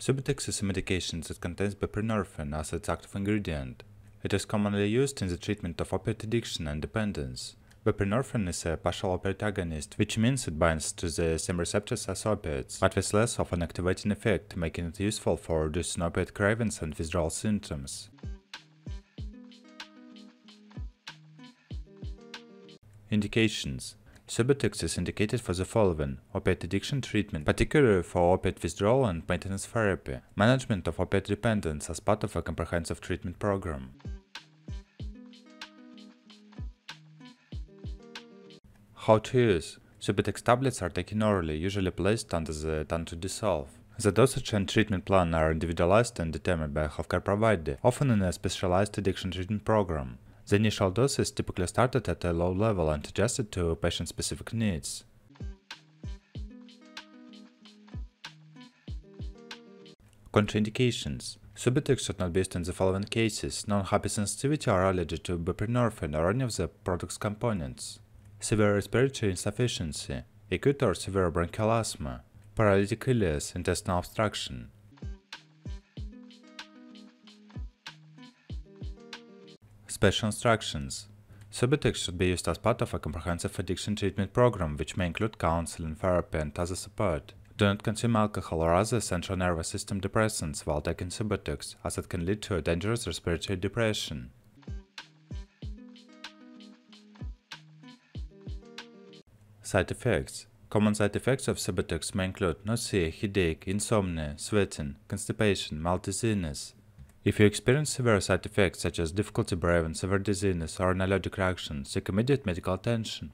Subutex is a medication that contains buprenorphine as its active ingredient. It is commonly used in the treatment of opioid addiction and dependence. Buprenorphine is a partial opioid agonist, which means it binds to the same receptors as opioids, but with less of an activating effect, making it useful for reducing opioid cravings and withdrawal symptoms. Indications. Subutex is indicated for the following: opioid addiction treatment, particularly for opioid withdrawal and maintenance therapy, management of opioid dependence as part of a comprehensive treatment program. How to use. Subutex tablets are taken orally, usually placed under the tongue to dissolve. The dosage and treatment plan are individualized and determined by a healthcare provider, often in a specialized addiction treatment program. The initial dose is typically started at a low level and adjusted to patient-specific needs. Contraindications. Subutex should not be used in the following cases: non-hypersensitivity or allergy to buprenorphine or any of the product's components, severe respiratory insufficiency, acute or severe bronchial asthma, paralytic ileus, intestinal obstruction. Special instructions. Subutex should be used as part of a comprehensive addiction treatment program, which may include counseling, therapy, and other support. Do not consume alcohol or other central nervous system depressants while taking Subutex, as it can lead to a dangerous respiratory depression. Side effects. Common side effects of Subutex may include nausea, headache, insomnia, sweating, constipation, mild dizziness. If you experience severe side effects such as difficulty breathing, severe dizziness, or an allergic reaction, seek immediate medical attention.